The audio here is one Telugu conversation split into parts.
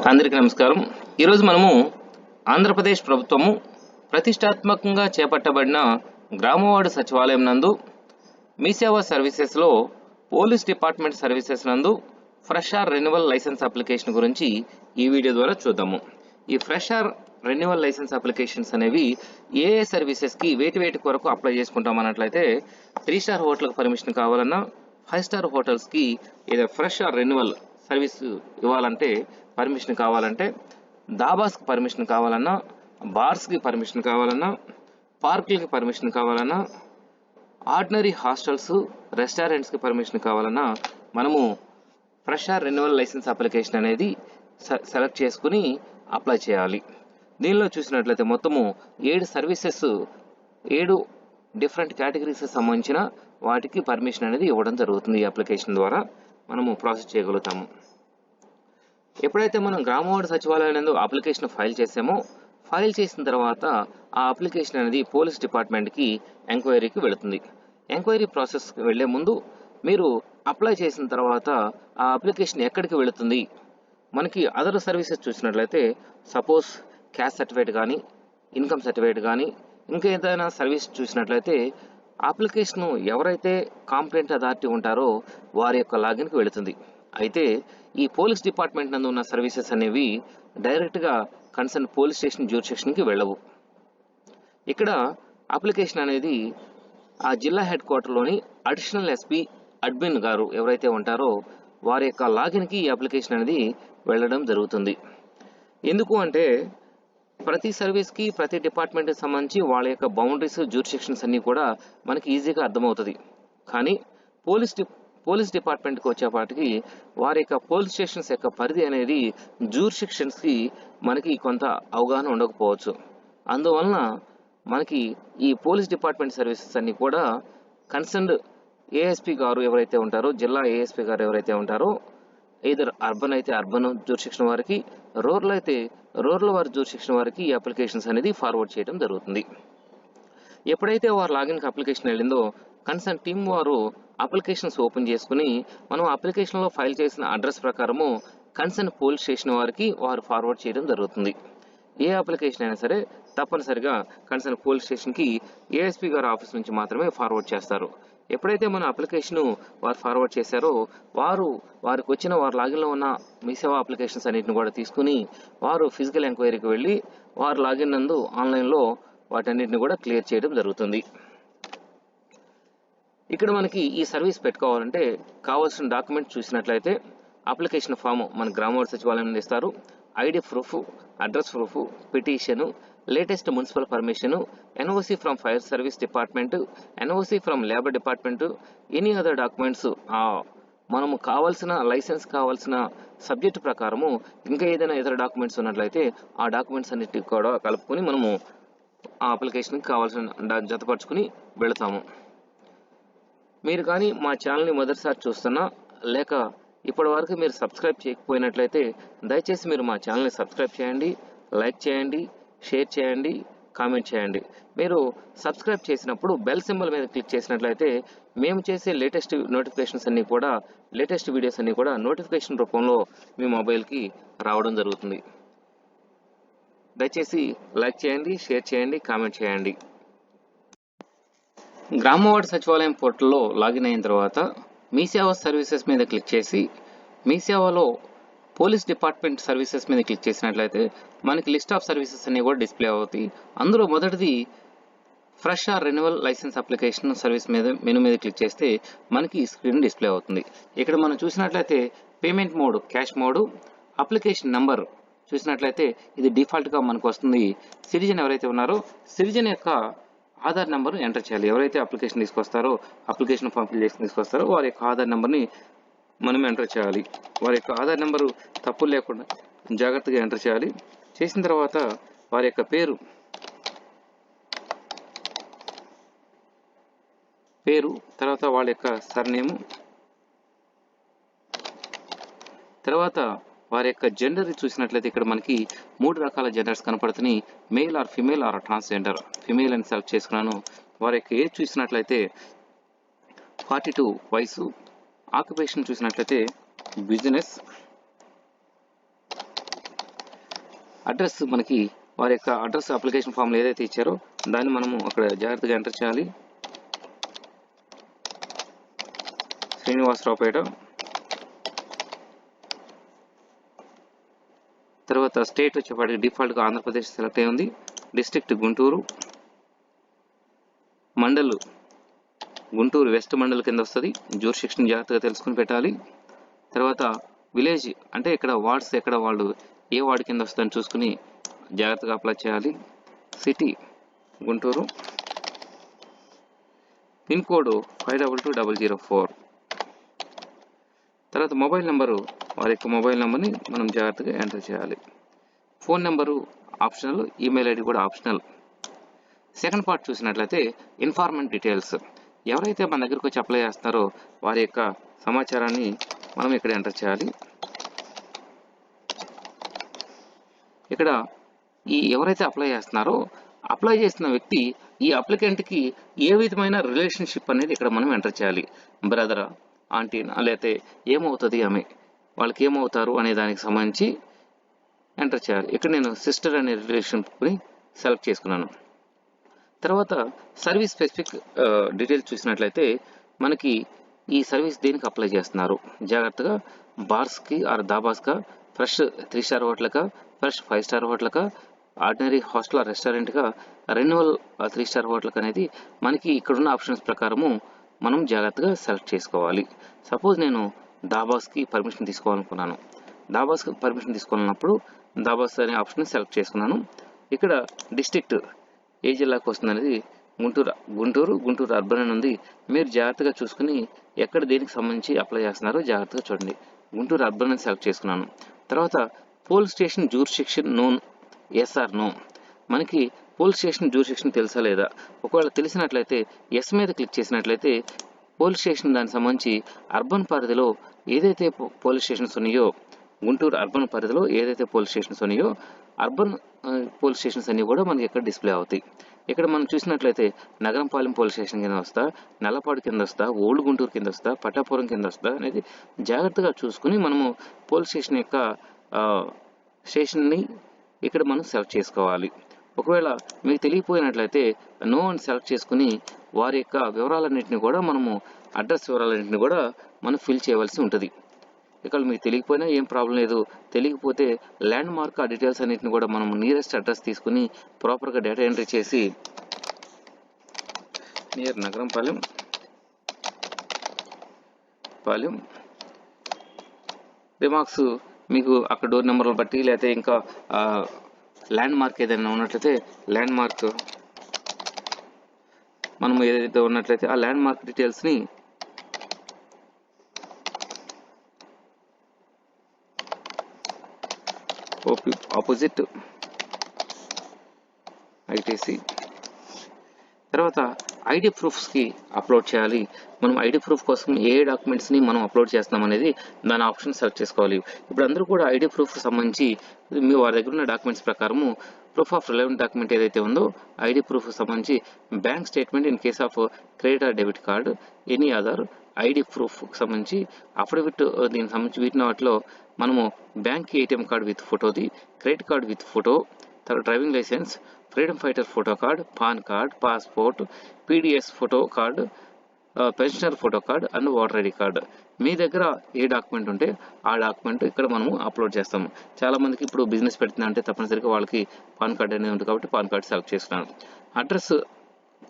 అందరికీ నమస్కారం. ఈరోజు మనము ఆంధ్రప్రదేశ్ ప్రభుత్వము ప్రతిష్టాత్మకంగా చేపట్టబడిన గ్రామవార్డు సచివాలయం నందు మీ సేవా సర్వీసెస్లో పోలీస్ డిపార్ట్మెంట్ సర్వీసెస్ నందు ఫ్రెషర్ రెన్యువల్ లైసెన్స్ అప్లికేషన్ గురించి ఈ వీడియో ద్వారా చూద్దాము. ఈ ఫ్రెషర్ రెన్యువల్ లైసెన్స్ అప్లికేషన్స్ అనేవి ఏ సర్వీసెస్కి వేటి కొరకు అప్లై చేసుకుంటాం అన్నట్లయితే 3 స్టార్ హోటల్కి పర్మిషన్ కావాలన్నా, 5 స్టార్ హోటల్స్కి ఏదో ఫ్రెషర్ రెన్యువల్ సర్వీస్ ఇవ్వాలంటే పర్మిషన్ కావాలంటే, దాబాస్కి పర్మిషన్ కావాలన్నా, బార్స్కి పర్మిషన్ కావాలన్నా, పార్కులకి పర్మిషన్ కావాలన్నా, ఆర్డినరీ హాస్టల్స్ రెస్టారెంట్స్కి పర్మిషన్ కావాలన్నా మనము ఫ్రెషర్ రెన్యువల్ లైసెన్స్ అప్లికేషన్ అనేది సెలెక్ట్ చేసుకుని అప్లై చేయాలి. దీనిలో చూసినట్లయితే మొత్తము 7 సర్వీసెస్ 7 డిఫరెంట్ కేటగిరీస్ సంబంధించిన వాటికి పర్మిషన్ అనేది ఇవ్వడం జరుగుతుంది. ఈ అప్లికేషన్ ద్వారా మనము ప్రాసెస్ చేయగలుగుతాము. ఎప్పుడైతే మనం గ్రామవార్డు సచివాలయం నందు అప్లికేషన్ ఫైల్ చేసామో, ఫైల్ చేసిన తర్వాత ఆ అప్లికేషన్ అనేది పోలీస్ డిపార్ట్మెంట్కి ఎంక్వైరీకి వెళుతుంది. ఎంక్వైరీ ప్రాసెస్కి వెళ్లే ముందు మీరు అప్లై చేసిన తర్వాత ఆ అప్లికేషన్ ఎక్కడికి వెళుతుంది, మనకి అదర్ సర్వీసెస్ చూసినట్లయితే సపోజ్ క్యాస్ట్ సర్టిఫికేట్ కానీ, ఇన్కమ్ సర్టిఫికేట్ కానీ, ఇంకా ఏదైనా సర్వీస్ చూసినట్లయితే అప్లికేషన్ ఎవరైతే కాంప్లైంట్ అథారిటీ ఉంటారో వారి యొక్క లాగిన్కి వెళుతుంది. అయితే ఈ పోలీస్ డిపార్ట్మెంట్ నందు ఉన్న సర్వీసెస్ అనేవి డైరెక్ట్గా కన్సర్న్ పోలీస్ స్టేషన్ జ్యూరిడిక్షన్కి వెళ్ళవు. ఇక్కడ అప్లికేషన్ అనేది ఆ జిల్లా హెడ్ క్వార్టర్లోని అడిషనల్ ఎస్పీ అడ్మిన్ గారు ఎవరైతే ఉంటారో వారి యొక్క లాగిన్కి ఈ అప్లికేషన్ అనేది వెళ్ళడం జరుగుతుంది. ఎందుకు అంటే ప్రతి సర్వీస్కి ప్రతి డిపార్ట్మెంట్కి సంబంధించి వాళ్ళ యొక్క బౌండరీస్ జ్యూరిడిక్షన్స్ అన్నీ కూడా మనకి ఈజీగా అర్థమవుతుంది. కానీ పోలీస్ డిపార్ట్మెంట్కి వచ్చేపాటికి వారి యొక్క పోలీస్ స్టేషన్స్ యొక్క పరిధి అనేది జ్యూరిడిక్షన్స్కి మనకి కొంత అవగాహన ఉండకపోవచ్చు. అందువలన మనకి ఈ పోలీస్ డిపార్ట్మెంట్ సర్వీసెస్ అన్ని కూడా కన్సర్న్డ్ ఏఎస్పీ గారు ఎవరైతే ఉంటారో, జిల్లా ఏఎస్పీ గారు ఎవరైతే ఉంటారో, either అర్బన్ అయితే అర్బన్ జ్యూరిడిక్షన్ వారికి, రూరల్ అయితే రూరల్ వారి జ్యూరిడిక్షన్ వారికి ఈ అప్లికేషన్స్ అనేది ఫార్వర్డ్ చేయడం జరుగుతుంది. ఎప్పుడైతే వారు లాగిన్కి అప్లికేషన్ వెళ్ళిందో కన్సర్న్ టీమ్ వారు అప్లికేషన్స్ ఓపెన్ చేసుకుని మనం అప్లికేషన్లో ఫైల్ చేసిన అడ్రస్ ప్రకారము కన్సర్న్ పోలీస్ స్టేషన్ వారికి వారు ఫార్వర్డ్ చేయడం జరుగుతుంది. ఏ అప్లికేషన్ అయినా సరే తప్పనిసరిగా కన్సర్న్ పోలీస్ స్టేషన్కి ఏఎస్పీ గారి ఆఫీస్ నుంచి మాత్రమే ఫార్వర్డ్ చేస్తారు. ఎప్పుడైతే మన అప్లికేషన్ వారు ఫార్వర్డ్ చేశారో వారికి వచ్చిన వారి లాగిన్లో ఉన్న మీ సేవా అప్లికేషన్స్ అన్నింటిని కూడా తీసుకుని వారు ఫిజికల్ ఎంక్వైరీకి వెళ్ళి వారు లాగిన్ నందు ఆన్లైన్లో వాటన్నిటిని కూడా క్లియర్ చేయడం జరుగుతుంది. ఇక్కడ మనకి ఈ సర్వీస్ పెట్టుకోవాలంటే కావాల్సిన డాక్యుమెంట్స్ చూసినట్లయితే అప్లికేషన్ ఫామ్ మన గ్రామవార్డు సచివాలయం నుండి ఇస్తారు. ID proof, address proof, petition, latest municipal permission, NOC from fire service department, NOC from labour department, any other documents మనము కావాల్సిన లైసెన్స్ కావాల్సిన సబ్జెక్టు ప్రకారము ఇంకా ఏదైనా ఇతర డాక్యుమెంట్స్ ఉన్నట్లయితే ఆ డాక్యుమెంట్స్ అన్నిటికీ కూడా కలుపుకొని మనము ఆ అప్లికేషన్కి కావాల్సిన జతపరుచుకుని వెళతాము. మీరు కానీ మా ఛానల్ని మొదటిసారి చూస్తున్నా లేక ఇప్పటి వరకు మీరు సబ్స్క్రైబ్ చేయకపోయినట్లయితే దయచేసి మీరు మా ఛానల్ని సబ్స్క్రైబ్ చేయండి, లైక్ చేయండి, షేర్ చేయండి, కామెంట్ చేయండి. మీరు సబ్స్క్రైబ్ చేసినప్పుడు బెల్ సింబల్ మీద క్లిక్ చేసినట్లయితే మేము చేసే లేటెస్ట్ నోటిఫికేషన్స్ అన్నీ కూడా లేటెస్ట్ వీడియోస్ అన్నీ కూడా నోటిఫికేషన్ రూపంలో మీ మొబైల్కి రావడం జరుగుతుంది. దయచేసి లైక్ చేయండి, షేర్ చేయండి, కామెంట్ చేయండి. గ్రామవార్డు సచివాలయం పోర్టల్లో లాగిన్ అయిన తర్వాత మీ సేవా సర్వీసెస్ మీద క్లిక్ చేసి మీ సేవలో పోలీస్ డిపార్ట్మెంట్ సర్వీసెస్ మీద క్లిక్ చేసినట్లయితే మనకి లిస్ట్ ఆఫ్ సర్వీసెస్ అన్ని కూడా డిస్ప్లే అవుతాయి. అందులో మొదటిది fresher renewal license application service మీద మెనూ మీద క్లిక్ చేస్తే మనకి ఈ స్క్రీన్ డిస్ప్లే అవుతుంది. ఇక్కడ మనం చూసినట్లయితే payment mode cash mode, application number చూసినట్లయితే ఇది డిఫాల్ట్గా మనకు వస్తుంది. సిటిజన్ ఎవరైతే ఉన్నారో సిటిజన్ యొక్క ఆధార్ నెంబర్ ఎంటర్ చేయాలి. ఎవరైతే అప్లికేషన్ తీసుకొస్తారో అప్లికేషన్ ఫామ్ ఫిల్ చేసి తీసుకొస్తారో వారి యొక్క ఆధార్ నెంబర్ని మనం ఎంటర్ చేయాలి. వారి యొక్క ఆధార్ నెంబరు తప్పులు లేకుండా జాగ్రత్తగా ఎంటర్ చేయాలి. చేసిన తర్వాత వారి యొక్క పేరు తర్వాత వాళ్ళ యొక్క సర్నేము, తర్వాత వారి యొక్క జెండర్ చూసినట్లయితే ఇక్కడ మనకి 3 రకాల జెండర్స్ కనపడుతున్నాయి. Male or female or transgender. Female అని సెలెక్ట్ చేసుకున్నాను. వారి యొక్క ఏజ్ చూసినట్లయితే 42 వయసు. ఆక్యుపేషన్ చూసినట్లయితే బిజినెస్. అడ్రస్ మనకి వారి యొక్క అడ్రస్ అప్లికేషన్ ఫామ్లో ఏదైతే ఇచ్చారో దాన్ని మనము అక్కడ జాగ్రత్తగా ఎంటర్ చేయాలి. శ్రీనివాసరావుపేట. తర్వాత స్టేట్ వచ్చేపాటికి డిఫాల్ట్గా ఆంధ్రప్రదేశ్ సెలెక్ట్ అయి ఉంది. డిస్ట్రిక్ట్ గుంటూరు. మండల్ గుంటూరు వెస్ట్ మండల్ కింద వస్తుంది. జ్యూరిస్డిక్షన్ జాగ్రత్తగా తెలుసుకుని పెట్టాలి. తర్వాత విలేజ్ అంటే ఇక్కడ వార్డ్స్ ఎక్కడ వాళ్ళు ఏ వార్డు కింద వస్తుందని చూసుకుని జాగ్రత్తగా అప్లై చేయాలి. సిటీ గుంటూరు. Pin code 522004. తర్వాత మొబైల్ నెంబరు వారి యొక్క మొబైల్ నెంబర్ని మనం జాగ్రత్తగా ఎంటర్ చేయాలి. Phone number optional, email ID కూడా ఆప్షనల్. సెకండ్ పార్ట్ చూసినట్లయితే ఇన్ఫార్మెంట్ డీటెయిల్స్. ఎవరైతే మన దగ్గరకు వచ్చి అప్లై చేస్తున్నారో వారి యొక్క సమాచారాన్ని మనం ఇక్కడ ఎంటర్ చేయాలి. ఇక్కడ ఎవరైతే అప్లై చేస్తున్నారో అప్లై చేసిన వ్యక్తి ఈ అప్లికెంట్కి ఏ విధమైన రిలేషన్షిప్ అనేది ఇక్కడ మనం ఎంటర్ చేయాలి. బ్రదరా, ఆంటీనా, లేకపోతే ఏమవుతుంది ఆమె, వాళ్ళకి ఏమవుతారు అనే దానికి సంబంధించి ఎంటర్ చేయాలి. ఇక్కడ నేను సిస్టర్ అనే రిలేషన్షిప్ని సెలెక్ట్ చేసుకున్నాను. తర్వాత సర్వీస్ స్పెసిఫిక్ డీటెయిల్స్ చూసినట్లయితే మనకి ఈ సర్వీస్ దేనికి అప్లై చేస్తున్నారు జాగ్రత్తగా బార్స్కి ఆర్ దాబాస్కా, ఫ్రెష్ 3 స్టార్ హోటల్కా, ఫ్రెష్ 5 స్టార్ హోటల్కా, ఆర్డినరీ హాస్టల్ రెస్టారెంట్గా, రెన్యువల్ 3 స్టార్ హోటల్కి అనేది మనకి ఇక్కడున్న ఆప్షన్స్ ప్రకారము మనం జాగ్రత్తగా సెలెక్ట్ చేసుకోవాలి. సపోజ్ నేను దాబాస్కి పర్మిషన్ తీసుకోవాలనుకున్నాను. దాబాస్కి పర్మిషన్ తీసుకోవాలన్నప్పుడు దాబాస్ అనే ఆప్షన్ సెలెక్ట్ చేసుకున్నాను. ఇక్కడ డిస్ట్రిక్ట్ ఏ జిల్లాకు వస్తుంది అనేది గుంటూరు అర్బన్ అని ఉంది. మీరు జాగ్రత్తగా చూసుకుని ఎక్కడ దేనికి సంబంధించి అప్లై చేస్తున్నారో జాగ్రత్తగా చూడండి. గుంటూరు అర్బన్ అని సెలెక్ట్ చేసుకున్నాను. తర్వాత police station jurisdiction known, yes or no. మనకి పోలీస్ స్టేషన్ జ్యూరిస్డిక్షన్ తెలుసా లేదా, ఒకవేళ తెలిసినట్లయితే ఎస్ మీద క్లిక్ చేసినట్లయితే పోలీస్ స్టేషన్ దానికి సంబంధించి అర్బన్ పరిధిలో ఏదైతే పోలీస్ స్టేషన్స్ ఉన్నాయో, గుంటూరు అర్బన్ పరిధిలో ఏదైతే పోలీస్ స్టేషన్స్ ఉన్నాయో అర్బన్ పోలీస్ స్టేషన్స్ అన్నీ కూడా మనకి ఇక్కడ డిస్ప్లే అవుతాయి. ఇక్కడ మనం చూసినట్లయితే నగరంపాలెం పోలీస్ స్టేషన్ కింద వస్తా, నల్లపాడు కింద వస్తా, ఓల్డ్ గుంటూరు కింద వస్తా, పట్టాపురం కింద వస్తా అనేది జాగ్రత్తగా చూసుకుని మనము పోలీస్ స్టేషన్ యొక్క స్టేషన్ని ఇక్కడ మనం సెలెక్ట్ చేసుకోవాలి. ఒకవేళ మీకు తెలియపోయినట్లయితే నో అని సెలెక్ట్ చేసుకుని వారి యొక్క వివరాలన్నింటినీ కూడా మనము అడ్రస్ వివరాలన్నింటినీ కూడా మనం ఫిల్ చేయవలసి ఉంటుంది. ఇక్కడ మీకు తెలియకపోయినా ఏం ప్రాబ్లం లేదు. తెలియకపోతే ల్యాండ్ మార్క్ ఆ డీటెయిల్స్ అన్నింటిని కూడా మనం నియరెస్ట్ అడ్రస్ తీసుకుని ప్రాపర్గా డేటా ఎంట్రీ చేసి నియర్ నగరంపాలెం రిమార్క్స్ మీకు అక్కడ డోర్ నెంబర్లు బట్టి లేకపోతే ఇంకా ల్యాండ్ మార్క్ ఏదైనా ఉన్నట్లయితే ల్యాండ్ మార్క్ మనం ఏదైతే ఉన్నట్లయితే ఆ ల్యాండ్ మార్క్ డీటెయిల్స్ని ఆపోజిట్ ఐటీసీ. తర్వాత ఐడి ప్రూఫ్స్కి అప్లోడ్ చేయాలి. మనం ఐడి ప్రూఫ్ కోసం ఏ డాక్యుమెంట్స్ని మనం అప్లోడ్ చేస్తాం అనేది దాని ఆప్షన్ సెలెక్ట్ చేసుకోవాలి. ఇప్పుడు అందరూ కూడా ఐడి ప్రూఫ్ సంబంధించి మీ వారి దగ్గర ఉన్న డాక్యుమెంట్స్ ప్రకారము ప్రూఫ్ ఆఫ్ రిలవెంట్ డాక్యుమెంట్ ఏదైతే ఉందో ఐడి ప్రూఫ్ సంబంధించి bank statement in case of credit or debit card, any other ID proof సంబంధించి అఫిడవిట్, దీనికి సంబంధించి వీటిని వాటిలో మనము బ్యాంక్ ఏటీఎం కార్డ్ విత్ ఫోటోది, క్రెడిట్ కార్డ్ విత్ ఫోటో, తర్వాత driving licence, freedom fighter photo card, PAN card, passport, PDS photo card, pensioner photo card and voter ID card. మీ దగ్గర ఏ డాక్యుమెంట్ ఉంటే ఆ డాక్యుమెంట్ ఇక్కడ మనము అప్లోడ్ చేస్తాము. చాలామందికి ఇప్పుడు బిజినెస్ పెడుతున్నా అంటే తప్పనిసరిగా వాళ్ళకి పాన్ కార్డ్ అనేది ఉంటుంది కాబట్టి పాన్ కార్డ్ సెలెక్ట్ చేసుకున్నాను. అడ్రస్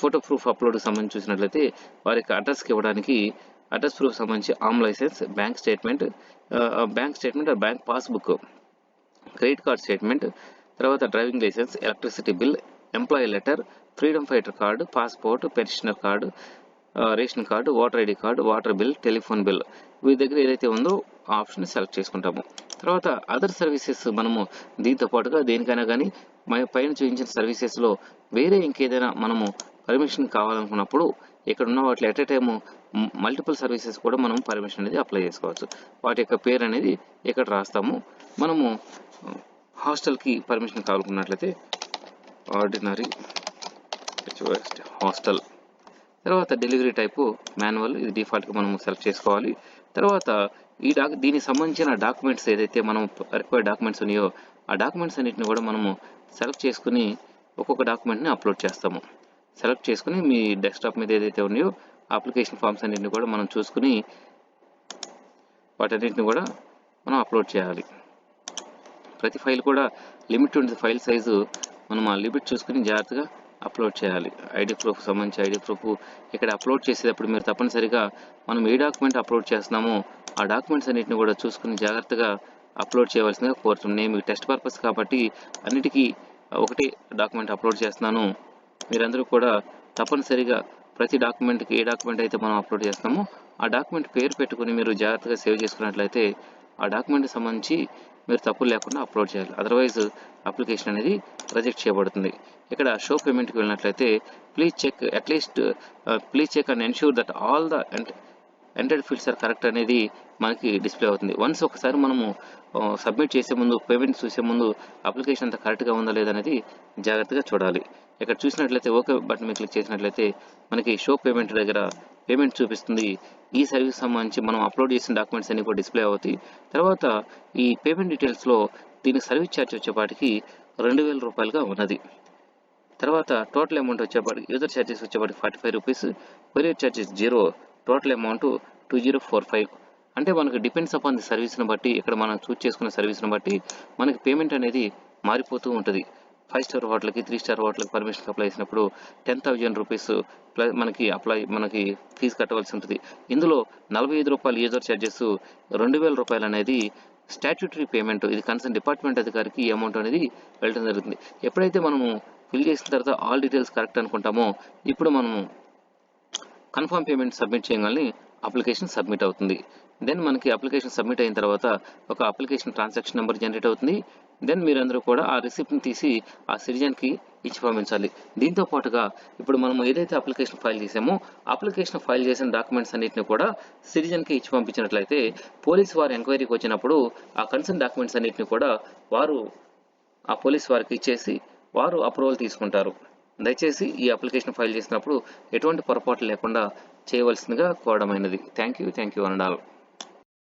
ఫోటో ప్రూఫ్ అప్లోడ్కి సంబంధించి చూసినట్లయితే వారికి అడ్రస్కి ఇవ్వడానికి అడ్రస్ ప్రూఫ్ సంబంధించి um licence, bank statement bank passbook, credit card statement, తర్వాత driving licence, electricity bill, employee letter, freedom fighter card, passport, pensioner card, ration card, voter ID card, water bill, telephone bill, వీరి దగ్గర ఏదైతే ఉందో ఆ ఆప్షన్ సెలెక్ట్ చేసుకుంటాము. తర్వాత అదర్ సర్వీసెస్ మనము దీంతో పాటుగా దేనికైనా కానీ పైన చూపించిన సర్వీసెస్లో వేరే ఇంకేదైనా మనము పర్మిషన్ కావాలనుకున్నప్పుడు ఇక్కడ ఉన్న వాటిలో at a time multiple services కూడా మనం పర్మిషన్ అనేది అప్లై చేసుకోవచ్చు. వాటి యొక్క పేరు అనేది ఇక్కడ రాస్తాము. మనము హాస్టల్కి పర్మిషన్ కావాలనుకున్నట్లయితే ఆర్డినరీ హాస్టల్, తర్వాత డెలివరీ టైపు మాన్యువల్, ఇది డిఫాల్ట్గా మనం సెలెక్ట్ చేసుకోవాలి. తర్వాత దీనికి సంబంధించిన డాక్యుమెంట్స్ ఏదైతే మనం రిక్వైర్డ్ డాక్యుమెంట్స్ ఉన్నాయో ఆ డాక్యుమెంట్స్ అన్నిటిని కూడా మనము సెలెక్ట్ చేసుకుని ఒక్కొక్క డాక్యుమెంట్ని అప్లోడ్ చేస్తాము. సెలెక్ట్ చేసుకుని మీ డెస్క్టాప్ మీద ఏదైతే ఉన్నాయో అప్లికేషన్ ఫామ్స్ అన్నిటిని కూడా మనం చూసుకుని వాటన్నిటిని కూడా మనం అప్లోడ్ చేయాలి. ప్రతి ఫైల్ కూడా లిమిట్ ఉంటుంది. ఫైల్ సైజు మనం ఆ లిమిట్ చూసుకుని జాగ్రత్తగా అప్లోడ్ చేయాలి. ఐడి ప్రూఫ్ సంబంధించి ఐడి ప్రూఫ్ ఇక్కడ అప్లోడ్ చేసేటప్పుడు మీరు తప్పనిసరిగా మనం ఏ డాక్యుమెంట్ అప్లోడ్ చేస్తున్నామో ఆ డాక్యుమెంట్స్ అన్నిటిని కూడా చూసుకుని జాగ్రత్తగా అప్లోడ్ చేయవలసిందిగా కోరుతున్నాను. నేను మీకు టెస్ట్ పర్పస్ కాబట్టి అన్నిటికీ ఒకటే డాక్యుమెంట్ అప్లోడ్ చేస్తున్నాను. మీరందరూ కూడా తప్పనిసరిగా ప్రతి డాక్యుమెంట్కి ఏ డాక్యుమెంట్ అయితే మనం అప్లోడ్ చేస్తామో ఆ డాక్యుమెంట్ పేరు పెట్టుకుని మీరు జాగ్రత్తగా సేవ్ చేసుకున్నట్లయితే ఆ డాక్యుమెంట్కి సంబంధించి మీరు తప్పులు లేకుండా అప్లోడ్ చేయాలి. అదర్వైజ్ అప్లికేషన్ అనేది రిజెక్ట్ చేయబడుతుంది. ఇక్కడ షో పేమెంట్కి వెళ్ళినట్లయితే please check and ensure that all the entered fields are correct అనేది మనకి డిస్ప్లే అవుతుంది. వన్స్ ఒకసారి మనము సబ్మిట్ చేసే ముందు పేమెంట్ చూసే ముందు అప్లికేషన్ అంతా కరెక్ట్గా ఉందా లేదనేది జాగ్రత్తగా చూడాలి. ఇక్కడ చూసినట్లయితే ఓకే బటన్ మీద క్లిక్ చేసినట్లయితే మనకి షో పేమెంట్ దగ్గర పేమెంట్ చూపిస్తుంది. ఈ సర్వీస్ సంబంధించి మనం అప్లోడ్ చేసిన డాక్యుమెంట్స్ అన్ని కూడా డిస్ప్లే అవుతాయి. తర్వాత ఈ పేమెంట్ డీటెయిల్స్లో దీనికి సర్వీస్ ఛార్జ్ వచ్చేపాటికి 2000 రూపాయలుగా ఉన్నది. తర్వాత టోటల్ అమౌంట్ వచ్చేపాటికి యూజర్ ఛార్జెస్ వచ్చేపాటికి 45 rupees, courier charges 0, total amount 2045. అంటే మనకు డిపెండ్స్ అపాన్ ది సర్వీస్ని బట్టి ఇక్కడ మనం చూస్ చేసుకున్న సర్వీస్ని బట్టి మనకి పేమెంట్ అనేది మారిపోతూ ఉంటుంది. 5 స్టార్ హోటల్కి 3 స్టార్ హోటల్కి పర్మిషన్ అప్లై చేసినప్పుడు 10,000 రూపీస్ ప్లస్ మనకి ఫీజు కట్టవలసి ఉంటుంది. ఇందులో 45 రూపాయలు యూజర్ ఛార్జెస్, 2000 రూపాయలు అనేది స్టాట్యూటరీ పేమెంట్. ఇది కన్సర్న్ డిపార్ట్మెంట్ అధికారికి ఈ అమౌంట్ అనేది వెళ్ళడం జరుగుతుంది. ఎప్పుడైతే మనము ఫిల్ చేసిన తర్వాత ఆల్ డీటెయిల్స్ కరెక్ట్ అనుకుంటామో ఇప్పుడు మనము కన్ఫర్మ్ పేమెంట్ సబ్మిట్ చేయగానే అప్లికేషన్ సబ్మిట్ అవుతుంది. దెన్ మనకి అప్లికేషన్ సబ్మిట్ అయిన తర్వాత ఒక అప్లికేషన్ ట్రాన్సాక్షన్ నెంబర్ జనరేట్ అవుతుంది. దెన్ మీరందరూ కూడా ఆ రిసిప్ట్ని తీసి ఆ సిటిజన్కి ఇచ్చి పంపించాలి. దీంతో పాటుగా ఇప్పుడు మనం ఏదైతే అప్లికేషన్ ఫైల్ చేసామో అప్లికేషన్ ఫైల్ చేసిన డాక్యుమెంట్స్ అన్నింటిని కూడా సిటిజన్కి ఇచ్చి పంపించినట్లయితే పోలీసు వారు ఎంక్వైరీకి వచ్చినప్పుడు ఆ కన్సర్న్ డాక్యుమెంట్స్ అన్నింటిని కూడా వారు ఆ పోలీస్ వారికి ఇచ్చేసి వారు అప్రూవల్ తీసుకుంటారు. దయచేసి ఈ అప్లికేషన్ ఫైల్ చేసినప్పుడు ఎటువంటి పొరపాట్లు లేకుండా చేయవలసిందిగా కోరడమైనది. Thank you and all.